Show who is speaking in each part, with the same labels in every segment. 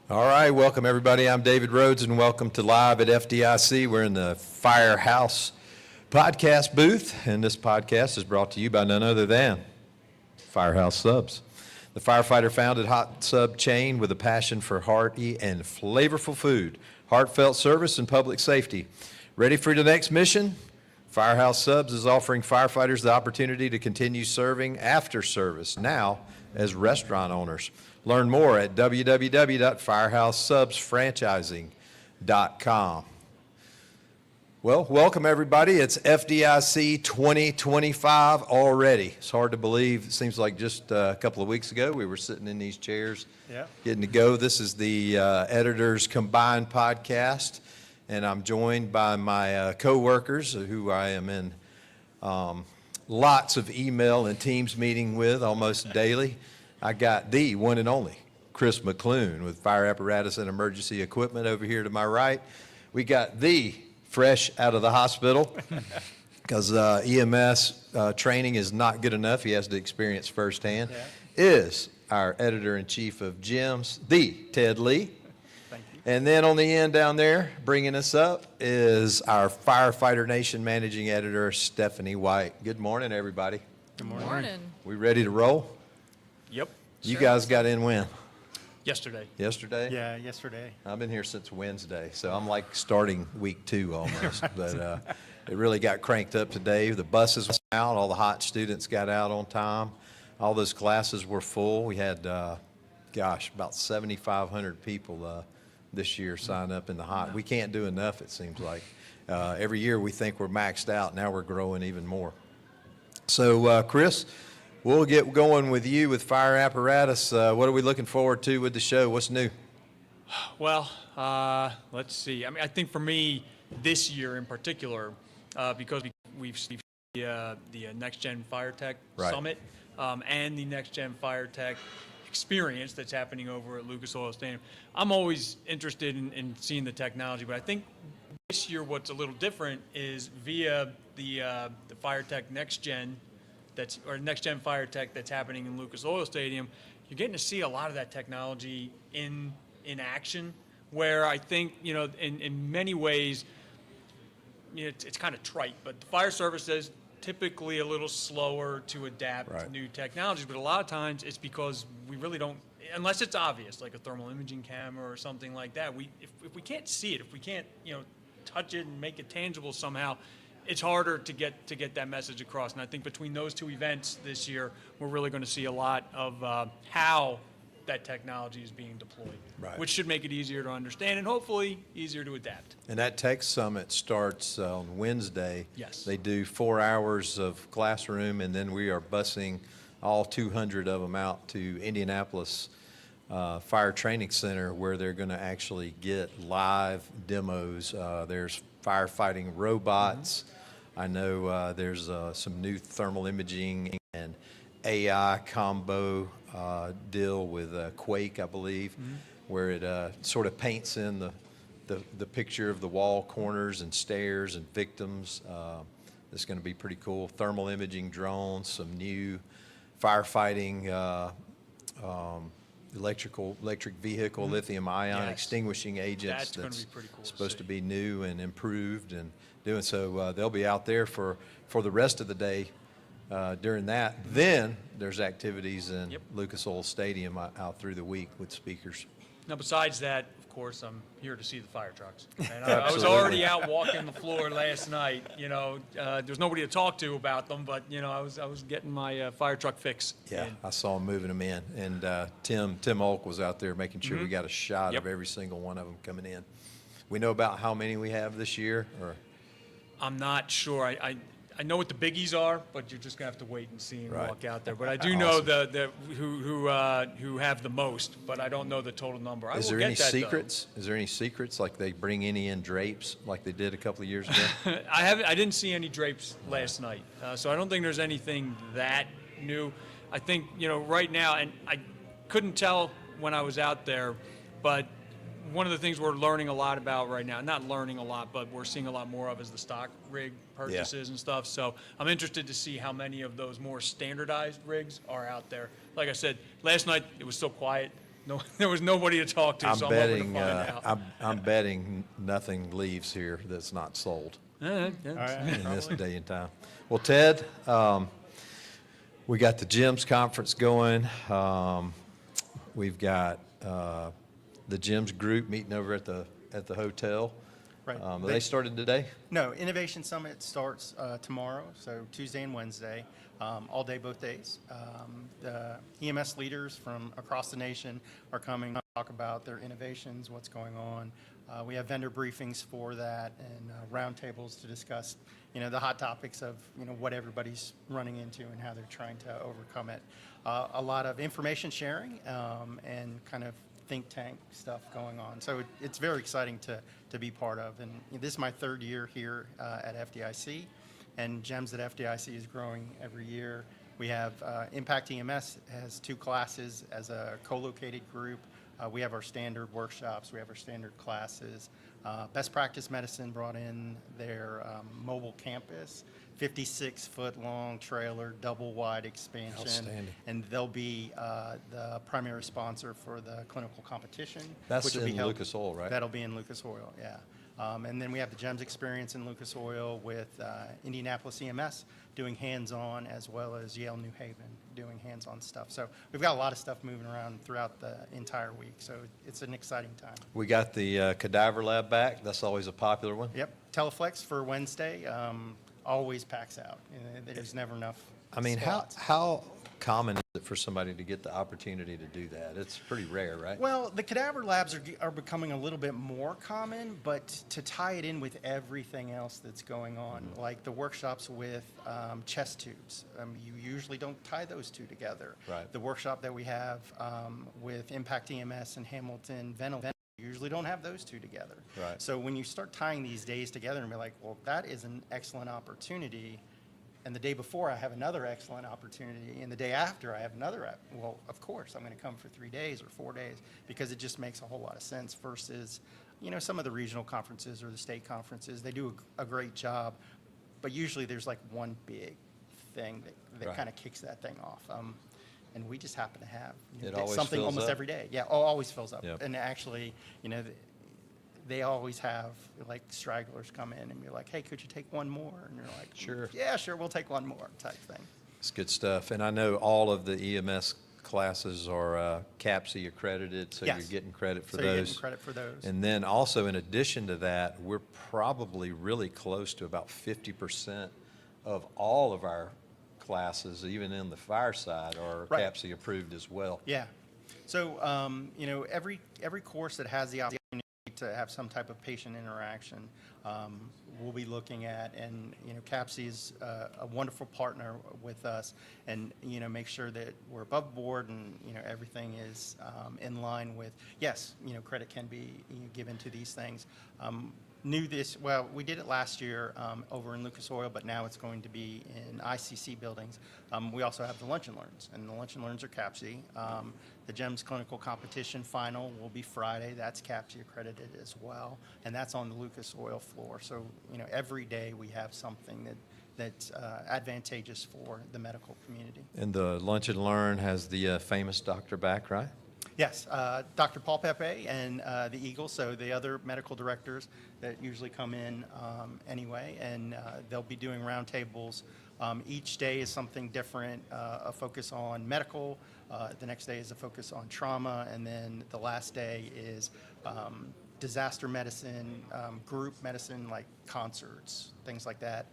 Speaker 1: All right, welcome everybody. I'm David Rhodes and welcome to Live at FDIC. We're in the Firehouse podcast booth, and this podcast is brought to you by none other than Firehouse Subs. The firefighter founded hot sub chain with a passion for hearty and flavorful food, heartfelt service, and public safety. Ready for the next mission? Firehouse Subs is offering firefighters the opportunity to continue serving after service, now as restaurant owners. Learn more at www.firehousesubsfranchising.com. Well, welcome everybody. It's FDIC 2025 already. It's hard to believe. It seems like just a couple of weeks ago we were sitting in these chairs getting to go. This is the Editors Combined podcast, and I'm joined by my co-workers who I am in lots of email and Teams meeting with almost daily. I got the one and only Chris McLoone with Fire Apparatus and Emergency Equipment over here to my right. We got the fresh out of the hospital because EMS training is not good enough. He has to experience firsthand. Is our editor-in-chief of GEMS, the Ted Lee.
Speaker 2: Thank you.
Speaker 1: And then on the end down there, bringing us up, is our Firefighter Nation managing editor, Stephanie White. Good morning, everybody.
Speaker 2: Good morning.
Speaker 3: Morning.
Speaker 1: We ready to roll?
Speaker 2: Yep.
Speaker 1: You
Speaker 3: Sure.
Speaker 1: guys got in when?
Speaker 2: Yesterday.
Speaker 1: Yesterday?
Speaker 2: Yeah, yesterday.
Speaker 1: I've been here since Wednesday, so I'm like starting week 2 almost. But it really got cranked up today. The buses were out. All the hot students got out on time. All those classes were full. We had, about 7,500 people this year sign up in the hot. We can't do enough, it seems like. Every year we think we're maxed out. Now we're growing even more. So, Chris, we'll get going with you with Fire Apparatus. What are we looking forward to with the show? What's new?
Speaker 2: Well, let's see. I mean, I think for me, this year in particular, because we've seen the Next Gen Fire Tech Summit and the Next Gen Fire Tech experience that's happening over at Lucas Oil Stadium, I'm always interested in seeing the technology. But I think this year what's a little different is via the Fire Tech Next Gen Next Gen Fire Tech that's happening in Lucas Oil Stadium. You're getting to see a lot of that technology in action, where I think, in many ways, it's kind of trite, but the fire service is typically a little slower to adapt to new technologies, but a lot of times it's because we really don't, unless it's obvious, like a thermal imaging camera or something like that, if we can't see it, if we can't, touch it and make it tangible somehow, it's harder to get that message across. And I think between those two events this year, we're really going to see a lot of how that technology is being deployed, which should make it easier to understand and hopefully easier to adapt.
Speaker 1: And that Tech Summit starts on Wednesday.
Speaker 2: Yes.
Speaker 1: They do 4 hours of classroom, and then we are busing all 200 of them out to Indianapolis Fire Training Center, where they're going to actually get live demos. There's firefighting robots. I know there's some new thermal imaging and AI combo deal with Quake, I believe, where it sort of paints in the picture of the wall corners and stairs and victims. It's going to be pretty cool. Thermal imaging drones, some new firefighting electric vehicle, lithium-ion extinguishing agents.
Speaker 2: That's going to be pretty cool.
Speaker 1: Supposed to be new and improved and doing so. They'll be out there for the rest of the day during that. Then there's activities in Lucas Oil Stadium out through the week with speakers.
Speaker 2: Now, besides that, of course, I'm here to see the fire trucks. And I was already out walking the floor last night. There's nobody to talk to about them, but I was getting my fire truck fix.
Speaker 1: Yeah, I saw him moving them in, and Tim Olk was out there making sure we got a shot of every single one of them coming in. We know about how many we have this year, or
Speaker 2: I'm not sure. I know what the biggies are, but you're just gonna have to wait and see and walk out there. But I do know who have the most, but I don't know the total number.
Speaker 1: Is there any secrets? Is there any secrets, like they bring any in drapes like they did a couple of years ago?
Speaker 2: I didn't see any drapes last night, so I don't think there's anything that new. I think right now, and I couldn't tell when I was out there, but one of the things we're learning a lot about right now, not learning a lot, but we're seeing a lot more of, is the stock rig purchases and stuff. So I'm interested to see how many of those more standardized rigs are out there. Like I said, last night it was so quiet. there was nobody to talk to,
Speaker 1: I'm
Speaker 2: so I'm hoping
Speaker 1: betting,
Speaker 2: to find out.
Speaker 1: I'm betting nothing leaves here that's not sold
Speaker 2: Yeah.
Speaker 3: All right,
Speaker 1: in this
Speaker 3: probably.
Speaker 1: day and time. Well, Ted, we got the GYMS conference going. We've got the GYMS group meeting over at the hotel.
Speaker 3: Right.
Speaker 1: They started today?
Speaker 3: No, Innovation Summit starts tomorrow, so Tuesday and Wednesday, all day, both days. The EMS leaders from across the nation are coming to talk about their innovations, what's going on. We have vendor briefings for that and roundtables to discuss, the hot topics of, what everybody's running into and how they're trying to overcome it. A lot of information sharing and kind of think tank stuff going on. So it's very exciting to be part of. And this is my third year here at FDIC, and GEMS at FDIC is growing every year. We have Impact EMS has 2 classes as a co-located group. We have our standard workshops, we have our standard classes. Best Practice Medicine brought in their mobile campus, 56-foot long trailer, double wide expansion.
Speaker 1: Outstanding.
Speaker 3: And they'll be the primary sponsor for the clinical competition.
Speaker 1: That's
Speaker 3: which will be
Speaker 1: in
Speaker 3: held-
Speaker 1: Lucas Oil, right?
Speaker 3: That'll be in Lucas Oil, yeah. And then we have the GEMS experience in Lucas Oil with Indianapolis EMS doing hands-on, as well as Yale New Haven doing hands-on stuff. So we've got a lot of stuff moving around throughout the entire week. So it's an exciting time.
Speaker 1: We got the cadaver lab back. That's always a popular one.
Speaker 3: Yep, Teleflex for Wednesday always packs out. There's never enough
Speaker 1: I mean,
Speaker 3: spots.
Speaker 1: how common is it for somebody to get the opportunity to do that? It's pretty rare, right?
Speaker 3: Well, the cadaver labs are becoming a little bit more common, but to tie it in with everything else that's going on, like the workshops with chest tubes, you usually don't tie those two together.
Speaker 1: Right.
Speaker 3: The workshop that we have with Impact EMS and Hamilton Venal, you usually don't have those two together.
Speaker 1: Right.
Speaker 3: So when you start tying these days together and be like, well, that is an excellent opportunity, and the day before I have another excellent opportunity, and the day after I have another, well, of course, I'm going to come for 3 days or 4 days, because it just makes a whole lot of sense versus, some of the regional conferences or the state conferences. They do a great job, but usually there's like one big thing that
Speaker 1: Right.
Speaker 3: kind of kicks that thing off. And we just happen to have
Speaker 1: It always
Speaker 3: something
Speaker 1: fills
Speaker 3: almost
Speaker 1: up.
Speaker 3: every day. Yeah, always fills up.
Speaker 1: Yep.
Speaker 3: And actually, they always have like stragglers come in and be like, hey, could you take one more? And you're like,
Speaker 1: Sure.
Speaker 3: Yeah, sure, we'll take one more type thing.
Speaker 1: It's good stuff. And I know all of the EMS classes are CAPC accredited, so
Speaker 3: Yes.
Speaker 1: you're getting credit for
Speaker 3: So you're
Speaker 1: those.
Speaker 3: getting credit for those.
Speaker 1: And then also, in addition to that, we're probably really close to about 50% of all of our classes, even in the fire side, are
Speaker 3: Right.
Speaker 1: CAPC approved as well.
Speaker 3: Yeah. So, every course that has the opportunity to have some type of patient interaction, we'll be looking at, and, CAPC is a wonderful partner with us, and, make sure that we're above board and, everything is in line with, yes, credit can be given to these things. We did it last year over in Lucas Oil, but now it's going to be in ICC buildings. We also have the Lunch and Learns, and the Lunch and Learns are CAPC. The GEMS clinical competition final will be Friday. That's CAPC accredited as well, and that's on the Lucas Oil floor. So, every day we have something that's advantageous for the medical community.
Speaker 1: And the Lunch and Learn has the famous doctor back, right?
Speaker 3: Yes, Dr. Paul Pepe and the Eagle, so the other medical directors that usually come in anyway, and they'll be doing roundtables. Each day is something different, a focus on medical, the next day is a focus on trauma, and then the last day is disaster medicine, group medicine like concerts, things like that,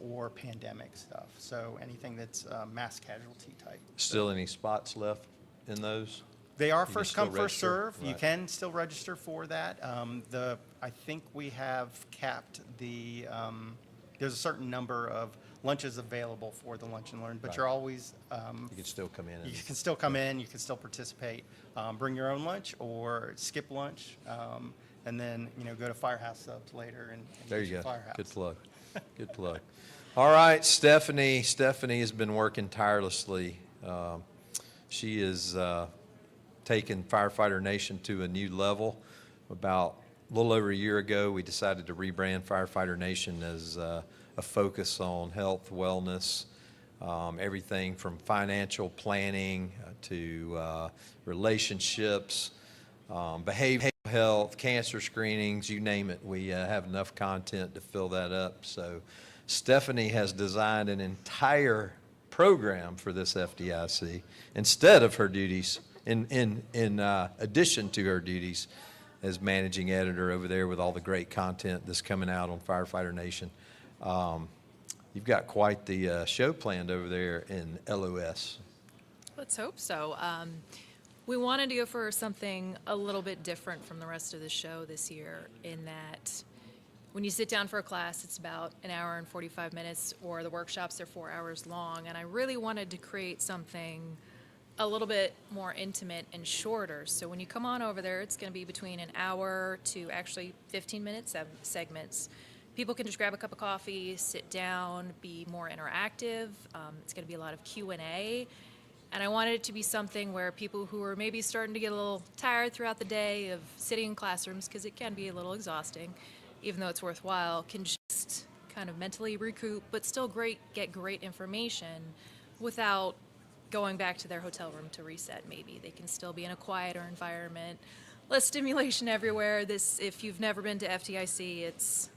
Speaker 3: or pandemic stuff. So anything that's mass casualty type.
Speaker 1: Still any spots left in those?
Speaker 3: They are
Speaker 1: can
Speaker 3: first
Speaker 1: still
Speaker 3: come, first
Speaker 1: register?
Speaker 3: serve. You
Speaker 1: Right.
Speaker 3: can still register for that. I think we have capped there's a certain number of lunches available for the Lunch and Learn, but
Speaker 1: Right.
Speaker 3: you're always,
Speaker 1: You can still come in and
Speaker 3: you can still come in, you can still participate. Bring your own lunch or skip lunch, and then, go to Firehouse Subs later and
Speaker 1: there
Speaker 3: get
Speaker 1: you
Speaker 3: your
Speaker 1: go.
Speaker 3: Firehouse.
Speaker 1: Good plug. Good plug. All right, Stephanie. Stephanie has been working tirelessly. She is taken Firefighter Nation to a new level. About a little over a year ago, we decided to rebrand Firefighter Nation as a focus on health, wellness, everything from financial planning to relationships, behavioral health, cancer screenings, you name it. We have enough content to fill that up. So Stephanie has designed an entire program for this FDIC instead of her duties, in addition to her duties as managing editor over there with all the great content that's coming out on Firefighter Nation. You've got quite the show planned over there in LOS.
Speaker 4: Let's hope so. We wanted to go for something a little bit different from the rest of the show this year in that when you sit down for a class, it's about an hour and 45 minutes, or the workshops are 4 hours long. And I really wanted to create something a little bit more intimate and shorter. So when you come on over there, it's going to be between an hour to actually 15-minute segments. People can just grab a cup of coffee, sit down, be more interactive. It's going to be a lot of Q&A. And I wanted it to be something where people who are maybe starting to get a little tired throughout the day of sitting in classrooms, because it can be a little exhausting, even though it's worthwhile, can just kind of mentally recoup, but still get great information without going back to their hotel room to reset maybe. They can still be in a quieter environment, less stimulation everywhere. If you've never been to FDIC, it's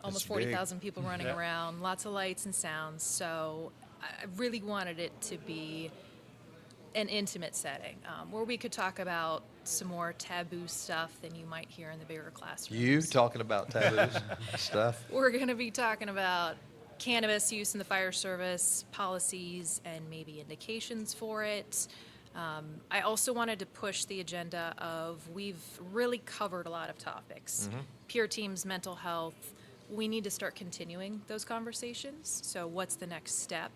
Speaker 4: almost 40,000 people running around, lots of lights and sounds. So I really wanted it to be an intimate setting where we could talk about some more taboo stuff than you might hear in the bigger classrooms.
Speaker 1: You talking about taboos stuff?
Speaker 4: We're going to be talking about cannabis use in the fire service, policies, and maybe indications for it. I also wanted to push the agenda of we've really covered a lot of topics. Peer teams, mental health. We need to start continuing those conversations. So what's the next step?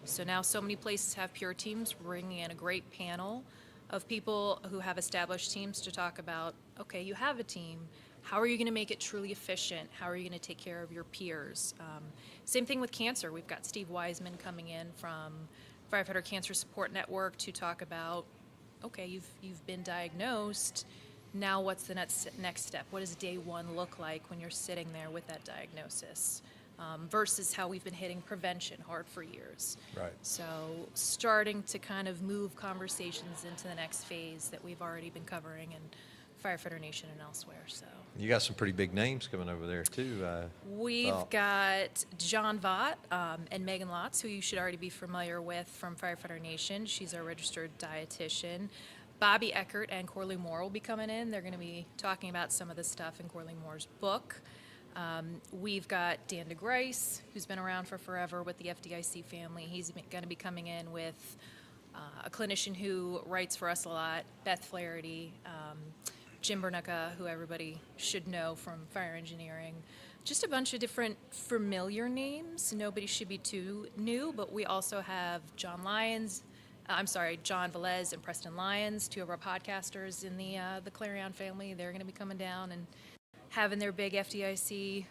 Speaker 4: So now so many places have peer teams, bringing in a great panel of people who have established teams to talk about, okay, you have a team. How are you going to make it truly efficient? How are you going to take care of your peers? Same thing with cancer. We've got Steve Wiseman coming in from Firefighter Cancer Support Network to talk about, okay, you've been diagnosed. Now what's the next step? What does day one look like when you're sitting there with that diagnosis? Versus how we've been hitting prevention hard for years.
Speaker 1: Right.
Speaker 4: So starting to kind of move conversations into the next phase that we've already been covering in Firefighter Nation and elsewhere. So
Speaker 1: You got some pretty big names coming over there too.
Speaker 4: we've got John Vaught and Megan Lotz, who you should already be familiar with from Firefighter Nation. She's our registered dietitian. Bobby Eckert and Corley Moore will be coming in. They're going to be talking about some of the stuff in Corley Moore's book. We've got Dan DeGrice, who's been around for forever with the FDIC family. He's going to be coming in with a clinician who writes for us a lot, Beth Flaherty, Jim Bernucca, who everybody should know from fire engineering. Just a bunch of different familiar names. Nobody should be too new, but we also have John Velez and Preston Lyons, two of our podcasters in the Clarion family. They're going to be coming down and having their big FDIC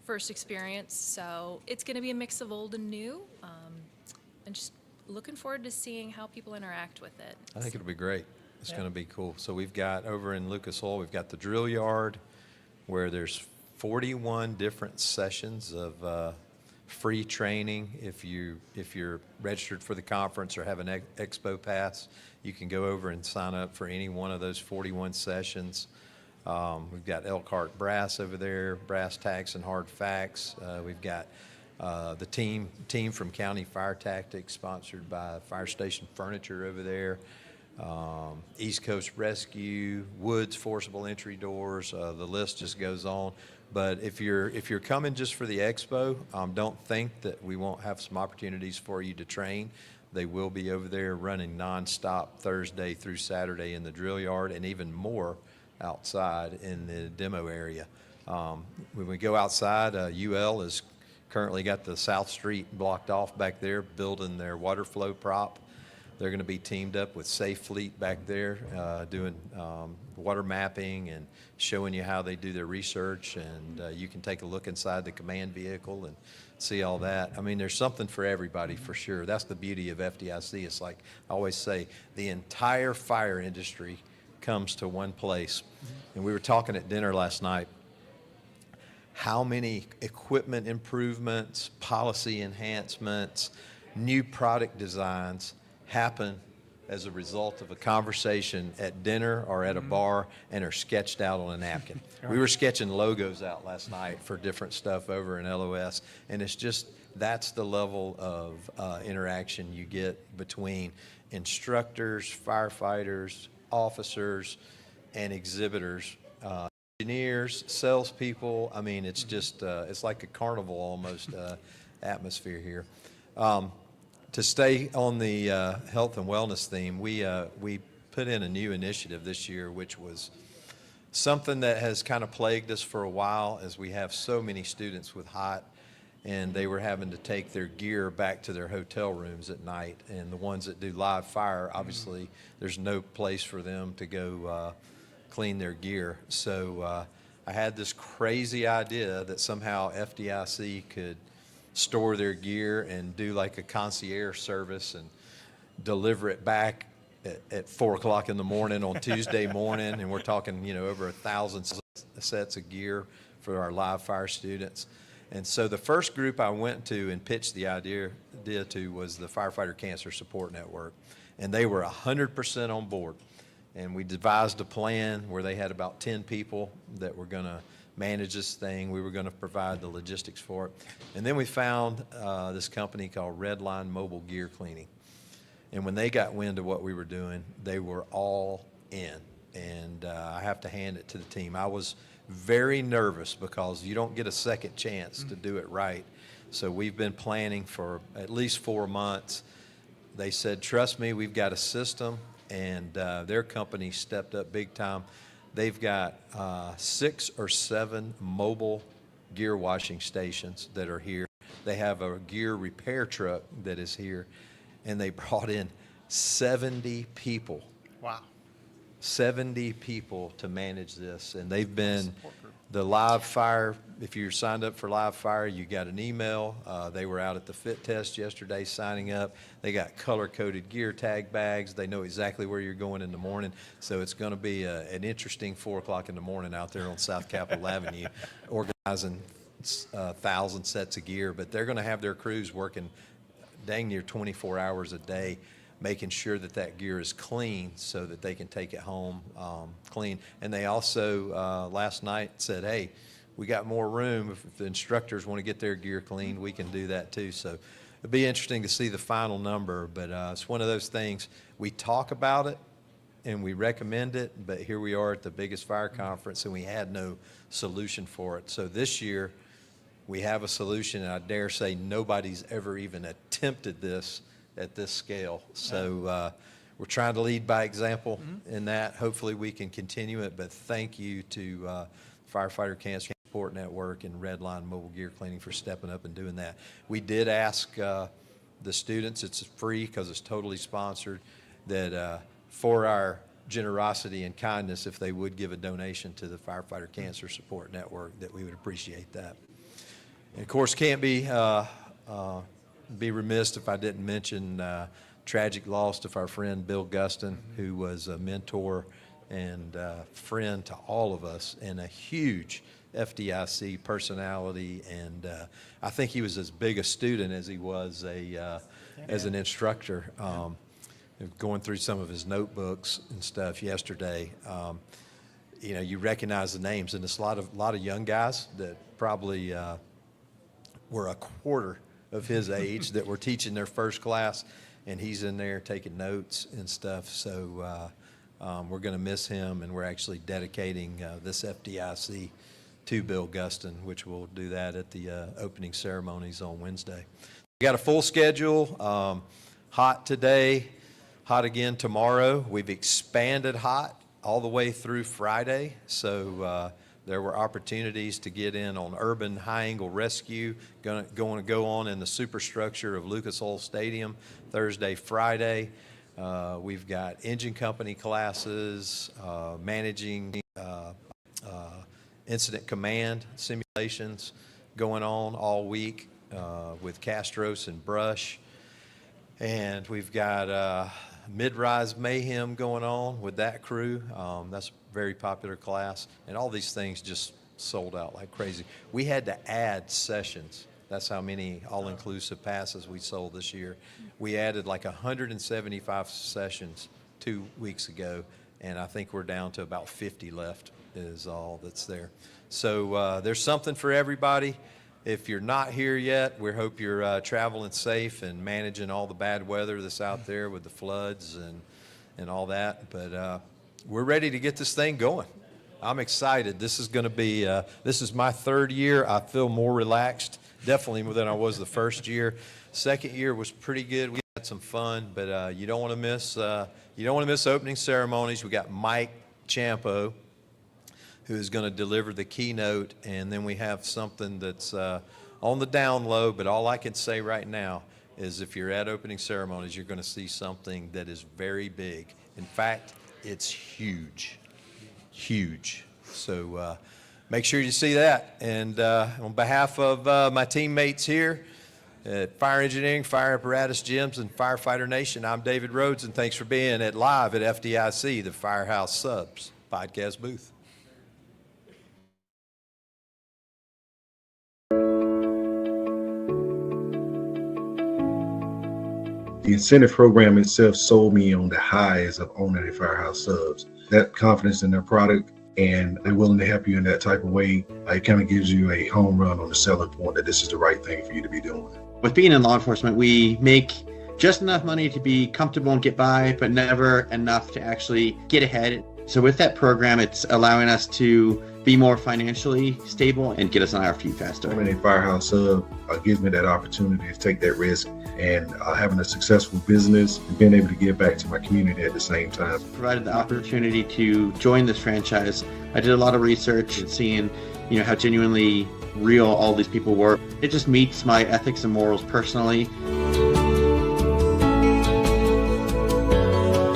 Speaker 4: first experience. So it's going to be a mix of old and new, and just looking forward to seeing how people interact with it.
Speaker 1: I think it'll be great. It's going to be cool. So we've got over in Lucas Oil, we've got the drill yard where there's 41 different sessions of free training. If you're registered for the conference or have an expo pass, you can go over and sign up for any one of those 41 sessions. We've got Elkhart Brass over there, Brass Tacks and Hard Facts. We've got the team from County Fire Tactics, sponsored by Fire Station Furniture over there. East Coast Rescue, Woods Forcible Entry Doors. The list just goes on. But if you're coming just for the expo, don't think that we won't have some opportunities for you to train. They will be over there running nonstop Thursday through Saturday in the drill yard, and even more outside in the demo area. When we go outside, UL has currently got the South Street blocked off back there, building their water flow prop. They're going to be teamed up with Safe Fleet back there, doing water mapping and showing you how they do their research. And you can take a look inside the command vehicle and see all that. I mean, there's something for everybody for sure. That's the beauty of FDIC. It's like I always say, the entire fire industry comes to one place. And we were talking at dinner last night how many equipment improvements, policy enhancements, new product designs happen as a result of a conversation at dinner or at a bar and are sketched out on a napkin. We were sketching logos out last night for different stuff over in LOS, and it's just, that's the level of interaction you get between instructors, firefighters, officers, and exhibitors, engineers, salespeople. I mean, it's just, it's like a carnival almost atmosphere here. To stay on the health and wellness theme, we put in a new initiative this year, which was something that has kind of plagued us for a while, as we have so many students with hot, and they were having to take their gear back to their hotel rooms at night. And the ones that do live fire, obviously, there's no place for them to go clean their gear. So I had this crazy idea that somehow FDIC could store their gear and do like a concierge service and deliver it back at 4 o'clock in the morning on Tuesday morning. And we're talking, you know, over 1,000 sets of gear for our live fire students. And so the first group I went to and pitched the idea to was the Firefighter Cancer Support Network. And they were 100% on board. And we devised a plan where they had about 10 people that were going to manage this thing. We were going to provide the logistics for it. And then we found this company called Redline Mobile Gear Cleaning. And when they got wind of what we were doing, they were all in. And I have to hand it to the team. I was very nervous because you don't get a second chance to do it right. So we've been planning for at least 4 months. They said, trust me, we've got a system. And their company stepped up big time. They've got 6 or 7 mobile gear washing stations that are here. They have a gear repair truck that is here, and they brought in 70 people.
Speaker 3: Wow.
Speaker 1: 70 people to manage this, and they've been the live fire. If you're signed up for live fire, you got an email. They were out at the fit test yesterday signing up. They got color-coded gear tag bags. They know exactly where you're going in the morning. So it's going to be an interesting 4 o'clock in the morning out there on South Capitol Avenue, organizing 1,000 sets of gear. But they're going to have their crews working dang near 24 hours a day, making sure that that gear is clean so that they can take it home clean. And they also, last night, said, hey, we got more room. If the instructors want to get their gear cleaned, we can do that too. So it'll be interesting to see the final number, but it's one of those things. We talk about it and we recommend it, but here we are at the biggest fire conference and we had no solution for it. So this year we have a solution, and I dare say nobody's ever even attempted this at this scale. So we're trying to lead by example in that. Hopefully we can continue it, but thank you to Firefighter Cancer Support Network and Redline Mobile Gear Cleaning for stepping up and doing that. We did ask the students, it's free because it's totally sponsored, that for our generosity and kindness, if they would give a donation to the Firefighter Cancer Support Network, that we would appreciate that. And of course, can't be remiss if I didn't mention tragic loss of our friend Bill Guston, who was a mentor and friend to all of us and a huge FDIC personality. And I think he was as big a student as he was as an instructor. Going through some of his notebooks and stuff yesterday, you know, you recognize the names, and it's a lot of young guys that probably were a quarter of his age that were teaching their first class, and he's in there taking notes and stuff. So we're going to miss him, and we're actually dedicating this FDIC to Bill Guston, which we'll do that at the opening ceremonies on Wednesday. We got a full schedule. Hot today, hot again tomorrow. We've expanded hot all the way through Friday, so there were opportunities to get in on urban high-angle rescue, going to go on in the superstructure of Lucas Oil Stadium Thursday, Friday. We've got engine company classes, managing incident command simulations going on all week with Castros and Brush. And we've got mid-rise mayhem going on with that crew. That's a very popular class. And all these things just sold out like crazy. We had to add sessions. That's how many all-inclusive passes we sold this year. We added like 175 sessions 2 weeks ago, and I think we're down to about 50 left is all that's there. So there's something for everybody. If you're not here yet, we hope you're traveling safe and managing all the bad weather that's out there with the floods and all that. But we're ready to get this thing going. I'm excited. This is going to be, this is my third year. I feel more relaxed, definitely more than I was the first year. Second year was pretty good. We had some fun, but you don't want to miss opening ceremonies. We got Mike Champo, who is going to deliver the keynote, and then we have something that's on the down low, but all I can say right now is if you're at opening ceremonies, you're going to see something that is very big. In fact, it's huge. Huge. So make sure you see that. And on behalf of my teammates here at Fire Engineering, Fire Apparatus Gyms, and Firefighter Nation, I'm David Rhodes, and thanks for being live at FDIC, the Firehouse Subs podcast booth.
Speaker 5: The incentive program itself sold me on the highs of owning a Firehouse Subs. That confidence in their product, and they're willing to help you in that type of way, it kind of gives you a home run on the selling point that this is the right thing for you to be doing.
Speaker 6: With being in law enforcement, we make just enough money to be comfortable and get by, but never enough to actually get ahead. So with that program, it's allowing us to be more financially stable and get us on our feet faster.
Speaker 5: Owning a Firehouse Sub gives me that opportunity to take that risk and having a successful business and being able to give back to my community at the same time.
Speaker 6: Provided the opportunity to join this franchise, I did a lot of research and seeing, how genuinely real all these people were. It just meets my ethics and morals personally.